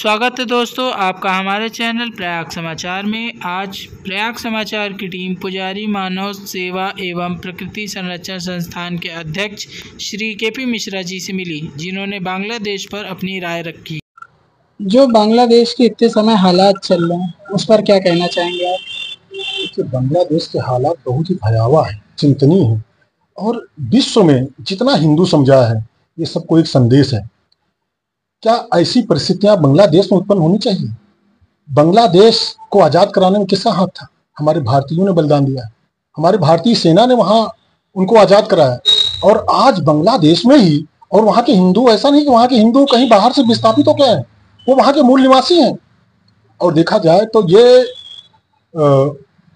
स्वागत है दोस्तों आपका हमारे चैनल प्रयाग समाचार में। आज प्रयाग समाचार की टीम पुजारी मानव सेवा एवं प्रकृति संरक्षण संस्थान के अध्यक्ष श्री केपी मिश्रा जी से मिली, जिन्होंने बांग्लादेश पर अपनी राय रखी। जो बांग्लादेश के इतने समय हालात चल रहे हैं उस पर क्या कहना चाहेंगे आप? देखिए, बांग्लादेश के हालात बहुत ही भयावह है, चिंतनीय है और विश्व में जितना हिंदू समुदाय है ये सबको एक संदेश है। क्या ऐसी परिस्थितियां बांग्लादेश में उत्पन्न होनी चाहिए? बांग्लादेश को आजाद कराने में किसका हाथ था? हमारे भारतीयों ने बलिदान दिया है, हमारी भारतीय सेना ने वहां उनको आजाद कराया। और आज बांग्लादेश में ही और वहां के हिंदू, ऐसा नहीं कि वहां के हिंदू कहीं बाहर से विस्थापित हो गए हैं, वो वहां के मूल निवासी हैं। और देखा जाए तो ये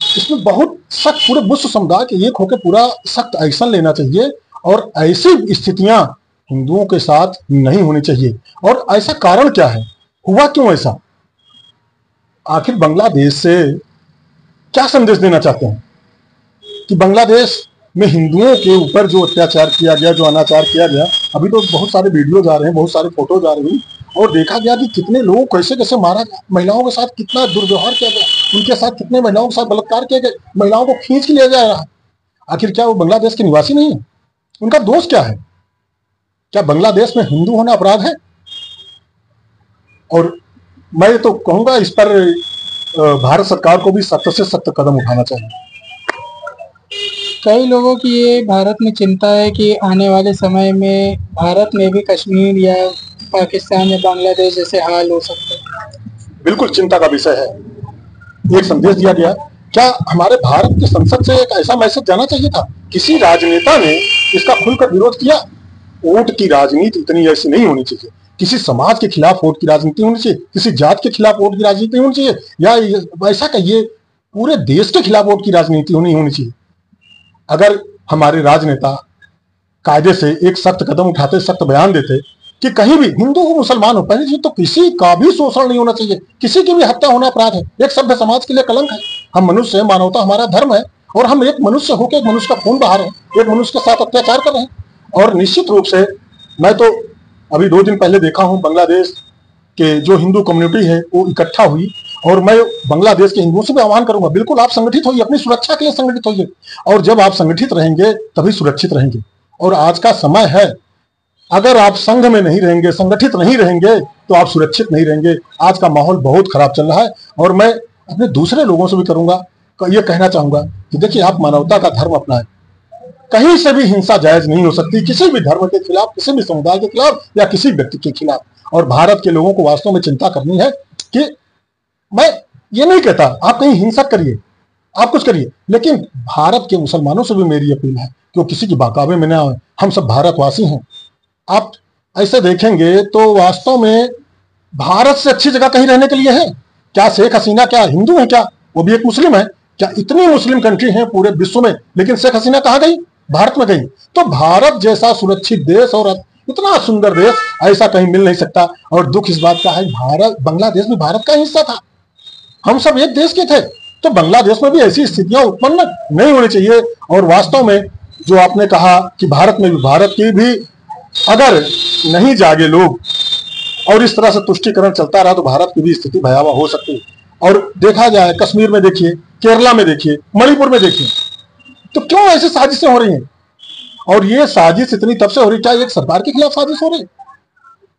इसमें बहुत सख्त पूरे विश्व समुदाय के एक होकर पूरा सख्त एक्शन लेना चाहिए और ऐसी स्थितियां हिंदुओं के साथ नहीं होनी चाहिए। और ऐसा कारण क्या है, हुआ क्यों ऐसा? आखिर बांग्लादेश से क्या संदेश देना चाहते हैं कि बांग्लादेश में हिंदुओं के ऊपर जो अत्याचार किया गया, जो अनाचार किया गया, अभी तो बहुत सारे वीडियो जा रहे हैं, बहुत सारे फोटो जा रही और देखा गया कि कितने लोगों को कैसे कैसे मारा गया, महिलाओं के साथ कितना दुर्व्यवहार किया गया, उनके साथ कितने महिलाओं के साथ बलात्कार किए गए, महिलाओं को खींच के लिया जा रहा है। आखिर क्या वो बांग्लादेश के निवासी नहीं है? उनका दोष क्या है? क्या बांग्लादेश में हिंदू होना अपराध है? और मैं तो कहूंगा इस पर भारत सरकार को भी सख्त से सख्त कदम उठाना चाहिए। कई लोगों की ये भारत में चिंता है कि आने वाले समय में भारत में भी कश्मीर या पाकिस्तान या बांग्लादेश जैसे हाल हो सकते हैं। बिल्कुल चिंता का विषय है। एक संदेश दिया गया, क्या हमारे भारत की संसद से एक ऐसा मैसेज जाना चाहिए था? किसी राजनेता ने इसका खुलकर विरोध किया? वोट की राजनीति इतनी ऐसी नहीं होनी चाहिए। किसी समाज के खिलाफ वोट की राजनीति होनी चाहिए, किसी जात के खिलाफ वोट की राजनीति होनी चाहिए, या ऐसा कहिए पूरे देश के खिलाफ वोट की राजनीति होनी चाहिए। अगर हमारे राजनेता कायदे से एक सख्त कदम उठाते, सख्त बयान देते कि कहीं भी हिंदू हो मुसलमान हो, पहले तो किसी का भी शोषण नहीं होना चाहिए, किसी की भी हत्या होना अपराध है, एक सभ्य समाज के लिए कलंक है। हम मनुष्य है, मानवता हमारा धर्म है और हम एक मनुष्य होकर एक मनुष्य का खून बहा रहे हैं, एक मनुष्य के साथ अत्याचार कर रहे हैं। और निश्चित रूप से मैं तो अभी 2 दिन पहले देखा हूं, बांग्लादेश के जो हिंदू कम्युनिटी है वो इकट्ठा हुई और मैं बांग्लादेश के हिंदुओं से भी आह्वान करूंगा, बिल्कुल आप संगठित होइए, अपनी सुरक्षा के लिए संगठित होइए। और जब आप संगठित रहेंगे तभी सुरक्षित रहेंगे। और आज का समय है, अगर आप संघ में नहीं रहेंगे, संगठित नहीं रहेंगे तो आप सुरक्षित नहीं रहेंगे। आज का माहौल बहुत खराब चल रहा है और मैं अपने दूसरे लोगों से भी करूंगा, ये कहना चाहूंगा कि देखिए, आप मानवता का धर्म अपनाएं। कहीं से भी हिंसा जायज नहीं हो सकती, किसी भी धर्म के खिलाफ, किसी भी समुदाय के खिलाफ या किसी व्यक्ति के खिलाफ। और भारत के लोगों को वास्तव में चिंता करनी है कि मैं ये नहीं कहता आप कहीं हिंसा करिए, आप कुछ करिए, लेकिन भारत के मुसलमानों से भी मेरी अपील है कि वो किसी की बहकावे में ना आए। हम सब भारतवासी हैं। आप ऐसे देखेंगे तो वास्तव में भारत से अच्छी जगह कहीं रहने के लिए है क्या? शेख हसीना क्या हिंदू है क्या? वो भी एक मुस्लिम है क्या? इतनी मुस्लिम कंट्री है पूरे विश्व में, लेकिन शेख हसीना कहाँ गई? भारत में गई। तो भारत जैसा सुरक्षित देश और इतना सुंदर देश ऐसा कहीं मिल नहीं सकता। और दुख इस बात का है, भारत, बांग्लादेश भी भारत का हिस्सा था, हम सब एक देश के थे। तो बांग्लादेश में भी ऐसी स्थितियां उत्पन्न नहीं होनी चाहिए। और वास्तव में जो आपने कहा कि भारत में भी, भारत की भी अगर नहीं जागे लोग और इस तरह से तुष्टीकरण चलता रहा तो भारत की भी स्थिति भयावह हो सकती है। और देखा जाए कश्मीर में देखिए, केरला में देखिए, मणिपुर में देखिए, तो क्यों ऐसी साजिशें हो रही हैं? और ये साजिश इतनी तब से हो रही, क्या एक सरकार के खिलाफ साजिश हो रही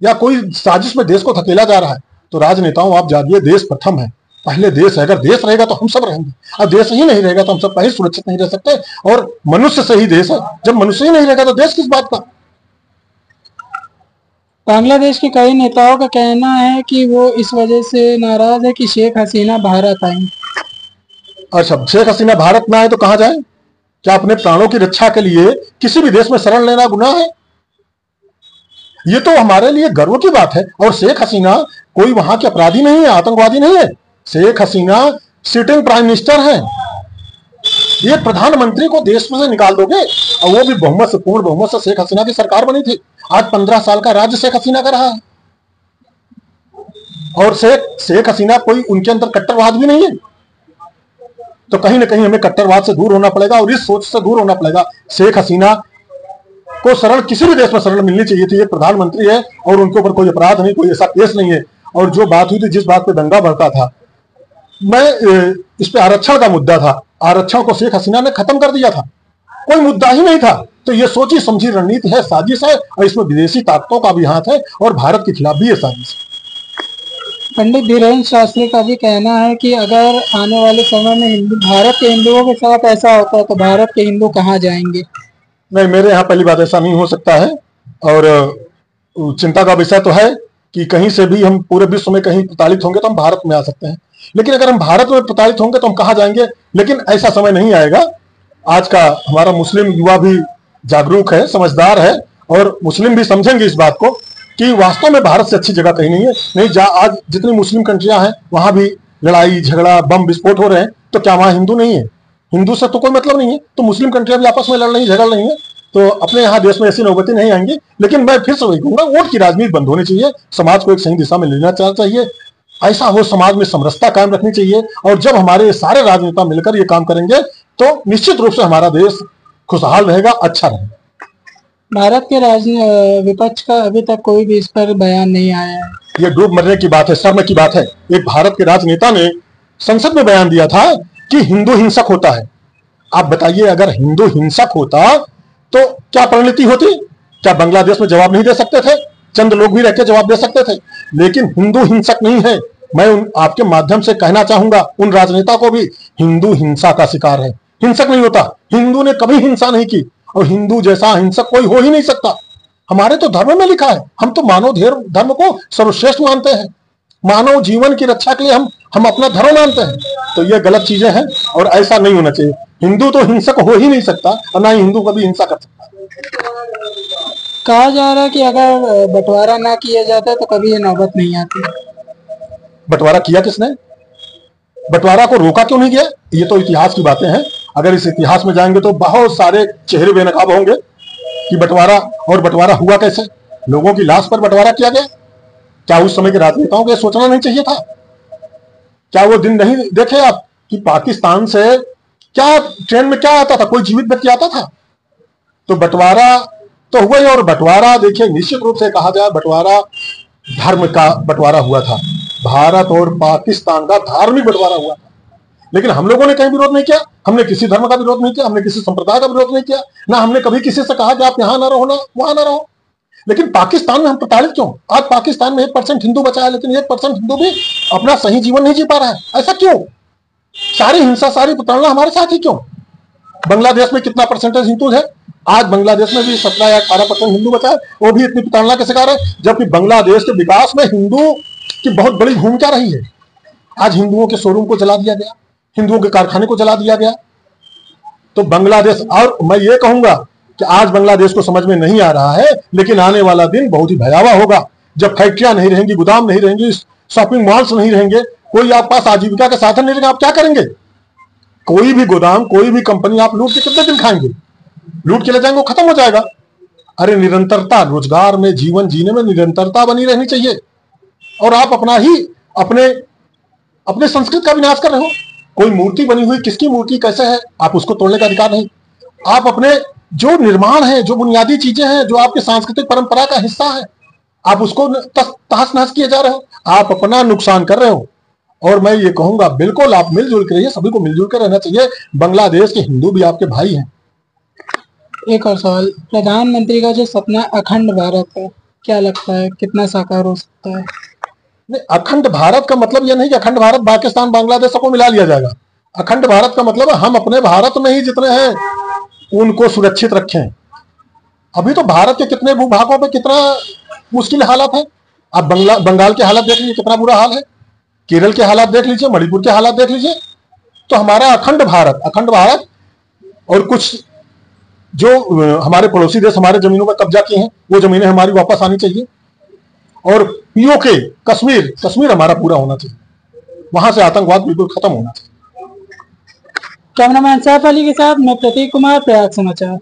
या कोई साजिश में देश को धकेला जा रहा है? तो राजनेताओं, आप जागिए, देश प्रथम है, पहले देश है। अगर देश रहेगा तो हम सब रहेंगे, अब देश ही नहीं रहेगा तो हम सब कहीं सुरक्षित नहीं रह सकते। और मनुष्य से ही देश है, जब मनुष्य ही नहीं रहेगा तो देश किस बात का? बांग्लादेश के कई नेताओं का कहना है कि वो इस वजह से नाराज है कि शेख हसीना भारत आई। अच्छा, शेख हसीना भारत में आए तो कहां जाए? क्या अपने प्राणों की रक्षा के लिए किसी भी देश में शरण लेना गुनाह है? ये तो हमारे लिए गर्व की बात है। और शेख हसीना कोई वहां के अपराधी नहीं है, आतंकवादी नहीं है। Sheikh Hasina sitting prime minister है। ये प्रधानमंत्री को देश में से निकाल दोगे? और वो भी बहुमत से, पूर्ण बहुमत से शेख हसीना की सरकार बनी थी। आज 15 साल का राज्य शेख हसीना का रहा है। और शेख हसीना कोई उनके अंदर कट्टरवाद भी नहीं है। तो कहीं ना कहीं हमें कट्टरवाद से दूर होना पड़ेगा और इस सोच से दूर होना पड़ेगा। शेख हसीना को शरण किसी भी देश में शरण मिलनी चाहिए थी। ये प्रधानमंत्री है और उनके ऊपर कोई अपराध नहीं, कोई ऐसा केस नहीं है। और जो बात हुई थी, जिस बात पे दंगा भड़का था, मैं इस पे आरक्षण का मुद्दा था, आरक्षण को शेख हसीना ने खत्म कर दिया था, कोई मुद्दा ही नहीं था। तो ये सोची समझी रणनीति है, साजिश है, और इसमें विदेशी ताकतों का भी हाथ है और भारत के खिलाफ भी ये साजिश है। पंडित धीरेन्द्र शास्त्री का भी कहना है कि अगर आने वाले समय में भारत के हिंदुओं के साथ ऐसा होता है तो भारत के हिंदू कहाँ जाएंगे? नहीं, मेरे यहाँ पहली बात ऐसा नहीं हो सकता है, और चिंता का विषय तो है कि कहीं से भी हम पूरे विश्व में कहीं प्रताड़ित होंगे तो हम भारत में आ सकते हैं, लेकिन अगर हम भारत में प्रताड़ित होंगे तो हम कहाँ जाएंगे? लेकिन ऐसा समय नहीं आएगा। आज का हमारा मुस्लिम युवा भी जागरूक है, समझदार है, और मुस्लिम भी समझेंगे इस बात को कि वास्तव में भारत से अच्छी जगह कहीं नहीं है। नहीं, आज जितनी मुस्लिम कंट्रियां हैं वहां भी लड़ाई झगड़ा बम विस्फोट हो रहे हैं, तो क्या वहां हिंदू नहीं है? हिंदू से तो कोई मतलब नहीं है, तो मुस्लिम कंट्रियां भी आपस में लड़ रही झगड़ रही है, तो अपने यहाँ देश में ऐसी नौबतें नहीं आएंगी। लेकिन मैं फिर से वही कहूंगा, वोट की राजनीति बंद होनी चाहिए, समाज को एक सही दिशा में लेना चाहिए, ऐसा हो समाज में समरसता कायम रखनी चाहिए, और जब हमारे सारे राजनेता मिलकर ये काम करेंगे तो निश्चित रूप से हमारा देश खुशहाल रहेगा, अच्छा रहेगा। भारत के विपक्ष का अभी तक कोई भी इस पर बयान नहीं आया है। ये डूब मरने की बात है, शर्म की बात है। एक भारत के राजनेता ने संसद में बयान दिया था कि हिंदू हिंसक होता है। आप बताइए, अगर हिंदू हिंसक होता तो क्या परिणति होती? क्या बांग्लादेश में जवाब नहीं दे सकते थे? चंद लोग भी रहकर जवाब दे सकते थे, लेकिन हिंदू हिंसक नहीं है। मैं आपके माध्यम से कहना चाहूंगा उन राजनेता को भी, हिंदू हिंसा का शिकार है, हिंसक नहीं होता। हिंदू ने कभी हिंसा नहीं की, और हिंदू जैसा हिंसक कोई हो ही नहीं सकता। हमारे तो धर्म में लिखा है, हम तो मानव धर्म को सर्वश्रेष्ठ मानते हैं, मानव जीवन की रक्षा के लिए हम अपना धर्म मानते हैं। तो ये गलत चीजें हैं और ऐसा नहीं होना चाहिए। हिंदू तो हिंसक हो ही नहीं सकता, और ना ही हिंदू कभी हिंसा कर सकता। कहा जा रहा है कि अगर बंटवारा ना किया जाता तो कभी ये नौबत नहीं आती। बंटवारा किया किसने? बंटवारा को रोका क्यों नहीं गया? ये तो इतिहास की बातें हैं। अगर इस इतिहास में जाएंगे तो बहुत सारे चेहरे बेनकाब होंगे कि बंटवारा, और बंटवारा हुआ कैसे? लोगों की लाश पर बंटवारा किया गया। क्या उस समय के राजनेताओं को सोचना नहीं चाहिए था? क्या वो दिन नहीं देखे आप कि पाकिस्तान से क्या ट्रेन में क्या आता था? कोई जीवित व्यक्ति आता था? तो बंटवारा तो हुआ ही। और बंटवारा देखिए, निश्चित रूप से कहा जाए, बंटवारा धर्म का बंटवारा हुआ था। भारत और पाकिस्तान का धार्मिक बंटवारा हुआ था, लेकिन हम लोगों ने कहीं विरोध नहीं किया। हमने किसी धर्म का विरोध नहीं किया, हमने किसी संप्रदाय का विरोध नहीं किया, ना हमने कभी किसी से कहा कि आप यहां ना रहो ना वहां ना रहो। लेकिन पाकिस्तान में हम प्रताड़ित क्यों? आज पाकिस्तान में 1% हिंदू बचा है, लेकिन 1% हिंदू भी अपना सही जीवन नहीं जी पा रहा है। ऐसा क्यों? सारी हिंसा, सारी प्रताड़ना हमारे साथ ही क्यों? बांग्लादेश में कितना परसेंटेज हिंदू है? आज बांग्लादेश में भी 17 या 18% हिंदू बचा है, वो भी इतनी प्रताड़ना के शिकार है, जबकि बांग्लादेश के विकास में हिंदू की बहुत बड़ी भूमिका रही है। आज हिंदुओं के शोरूम को जला दिया गया, हिंदुओं के कारखाने को जला दिया गया। तो बांग्लादेश, और मैं ये कहूंगा कि आज बांग्लादेश को समझ में नहीं आ रहा है, लेकिन आने वाला दिन बहुत ही भयावह होगा, जब फैक्ट्रियां नहीं रहेंगी, गोदाम नहीं रहेंगी, शॉपिंग मॉल्स नहीं रहेंगे, कोई आप पास आजीविका के साधन नहीं रहेंगे। आप क्या करेंगे? कोई भी गोदाम, कोई भी कंपनी आप लूट के कितने दिन खाएंगे? लूट के ले जाएंगे, वो खत्म हो जाएगा। अरे निरंतरता, रोजगार में, जीवन जीने में निरंतरता बनी रहनी चाहिए। और आप अपने संस्कृत का विनाश कर रहे हो। कोई मूर्ति बनी हुई, किसकी मूर्ति कैसे है, आप उसको तोड़ने का अधिकार नहीं। आप अपने जो निर्माण है, जो बुनियादी चीजें हैं, जो आपके सांस्कृतिक परंपरा का हिस्सा है, आप उसको तहस नहस किए जा रहे हो। आप अपना नुकसान कर रहे हो। और मैं ये कहूंगा, बिल्कुल आप मिलजुल के रहिए, सभी को मिलजुल कर रहना चाहिए। बांग्लादेश के हिंदू भी आपके भाई हैं। एक और सवाल, प्रधानमंत्री का जो सपना अखंड भारत है, क्या लगता है कितना साकार हो सकता है? नहीं, अखंड भारत का मतलब यह नहीं कि अखंड भारत पाकिस्तान बांग्लादेश को मिला लिया जाएगा। अखंड भारत का मतलब हम अपने भारत में ही जितने हैं उनको सुरक्षित रखें। अभी तो भारत के कितने भूभागों पे कितना मुश्किल हालात है। आप बंगाल के हालात देख लीजिए, कितना बुरा हाल है। केरल के हालात देख लीजिए, मणिपुर के हालात देख लीजिए। तो हमारा अखंड भारत और कुछ जो हमारे पड़ोसी देश हमारे जमीनों पर कब्जा किए हैं, वो जमीनें हमारी वापस आनी चाहिए। और पीओके, कश्मीर हमारा पूरा होना चाहिए। वहां से आतंकवाद बिल्कुल खत्म होना चाहिए। कैमरामैन सैफ अली के साथ मैं प्रतीक कुमार, प्रयाग समाचार।